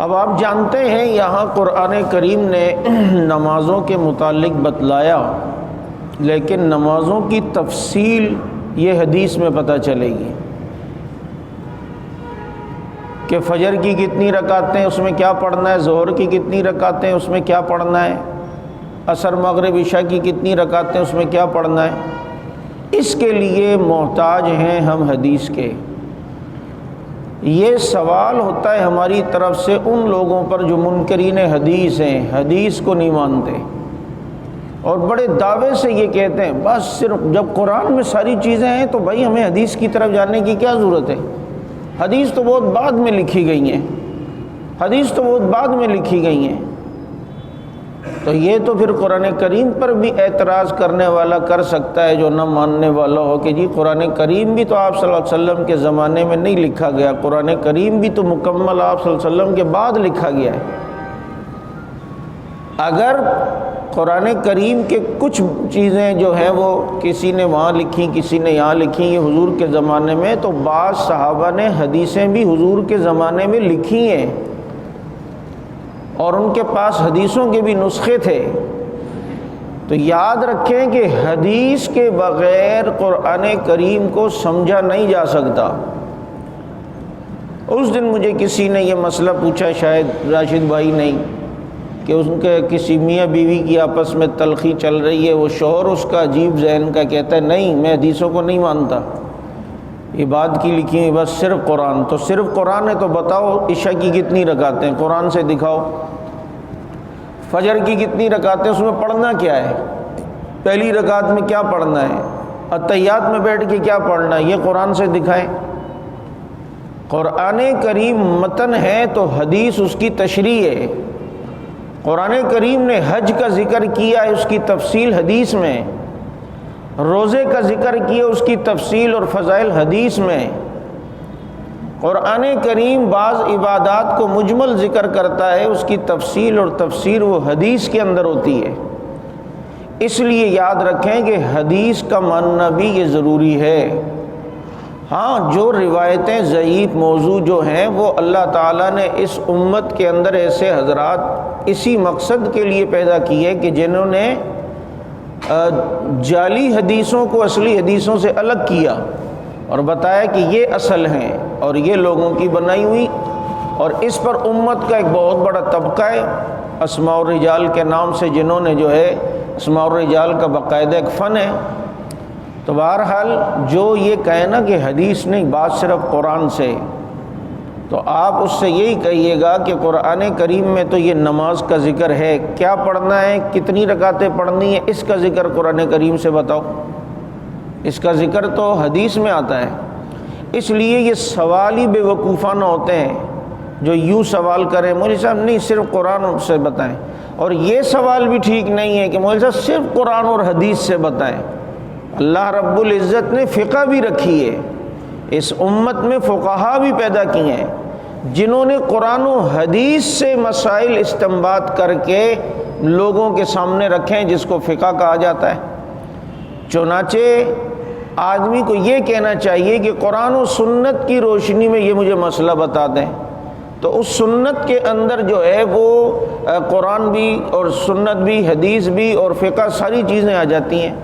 اب آپ جانتے ہیں یہاں قرآن کریم نے نمازوں کے متعلق بتلایا، لیکن نمازوں کی تفصیل یہ حدیث میں پتہ چلے گی کہ فجر کی کتنی رکعتیں اس میں کیا پڑھنا ہے، ظہر کی کتنی رکعتیں اس میں کیا پڑھنا ہے، عصر مغرب عشاء کی کتنی رکعتیں اس میں کیا پڑھنا ہے۔ اس کے لیے محتاج ہیں ہم حدیث کے۔ یہ سوال ہوتا ہے ہماری طرف سے ان لوگوں پر جو منکرین حدیث ہیں، حدیث کو نہیں مانتے اور بڑے دعوے سے یہ کہتے ہیں بس صرف جب قرآن میں ساری چیزیں ہیں تو بھائی ہمیں حدیث کی طرف جانے کی کیا ضرورت ہے، حدیث تو بہت بعد میں لکھی گئی ہیں، حدیث تو بہت بعد میں لکھی گئی ہیں۔ تو یہ تو پھر قرآن کریم پر بھی اعتراض کرنے والا کر سکتا ہے جو نہ ماننے والا ہو کہ جی قرآن کریم بھی تو آپ صلی اللہ علیہ وسلم کے زمانے میں نہیں لکھا گیا، قرآن کریم بھی تو مکمل آپ صلی اللہ علیہ وسلم کے بعد لکھا گیا ہے۔ اگر قرآن کریم کے کچھ چیزیں جو ہیں وہ کسی نے وہاں لکھی کسی نے یہاں لکھی یہ حضور کے زمانے میں، تو بعض صحابہ نے حدیثیں بھی حضور کے زمانے میں لکھی ہیں اور ان کے پاس حدیثوں کے بھی نسخے تھے۔ تو یاد رکھیں کہ حدیث کے بغیر قرآن کریم کو سمجھا نہیں جا سکتا۔ اس دن مجھے کسی نے یہ مسئلہ پوچھا، شاید راشد بھائی نہیں، کہ ان کے کسی میاں بیوی کی آپس میں تلخی چل رہی ہے، وہ شوہر اس کا عجیب ذہن کا کہتا ہے نہیں میں حدیثوں کو نہیں مانتا، یہ بات کی لکھی ہوئی بس صرف قرآن۔ تو صرف قرآن ہے تو بتاؤ عشاء کی کتنی رکعتیں، قرآن سے دکھاؤ۔ فجر کی کتنی رکعتیں، اس میں پڑھنا کیا ہے، پہلی رکعت میں کیا پڑھنا ہے، اتحیات میں بیٹھ کے کیا پڑھنا ہے، یہ قرآن سے دکھائیں۔ قرآن کریم متن ہے تو حدیث اس کی تشریح ہے۔ قرآن کریم نے حج کا ذکر کیا ہے، اس کی تفصیل حدیث میں، روزے کا ذکر کیا اس کی تفصیل اور فضائل حدیث میں۔ قرآن کریم بعض عبادات کو مجمل ذکر کرتا ہے، اس کی تفصیل اور تفسیر وہ حدیث کے اندر ہوتی ہے۔ اس لیے یاد رکھیں کہ حدیث کا ماننا بھی یہ ضروری ہے۔ ہاں جو روایتیں ضعیف موضوع جو ہیں وہ اللہ تعالیٰ نے اس امت کے اندر ایسے حضرات اسی مقصد کے لیے پیدا کی ہے کہ جنہوں نے جعلی حدیثوں کو اصلی حدیثوں سے الگ کیا اور بتایا کہ یہ اصل ہیں اور یہ لوگوں کی بنائی ہوئی، اور اس پر امت کا ایک بہت بڑا طبقہ ہے اسماء الرجال کے نام سے، جنہوں نے جو ہے اسماء الرجال کا باقاعدہ ایک فن ہے۔ تو بہرحال جو یہ کہے نا کہ حدیث نہیں بات صرف قرآن سے، تو آپ اس سے یہی کہیے گا کہ قرآن کریم میں تو یہ نماز کا ذکر ہے، کیا پڑھنا ہے، کتنی رکعتیں پڑھنی ہے، اس کا ذکر قرآن کریم سے بتاؤ، اس کا ذکر تو حدیث میں آتا ہے۔ اس لیے یہ سوال ہی بے وقوفانہ ہوتے ہیں جو یوں سوال کریں مولوی صاحب نہیں صرف قرآن سے بتائیں، اور یہ سوال بھی ٹھیک نہیں ہے کہ مولوی صاحب صرف قرآن اور حدیث سے بتائیں۔ اللہ رب العزت نے فقہ بھی رکھی ہے، اس امت میں فقہا بھی پیدا کیے ہیں جنہوں نے قرآن و حدیث سے مسائل استنباط کر کے لوگوں کے سامنے رکھے ہیں، جس کو فقہ کہا جاتا ہے۔ چنانچہ آدمی کو یہ کہنا چاہیے کہ قرآن و سنت کی روشنی میں یہ مجھے مسئلہ بتا دیں، تو اس سنت کے اندر جو ہے وہ قرآن بھی اور سنت بھی حدیث بھی اور فقہ ساری چیزیں آ جاتی ہیں۔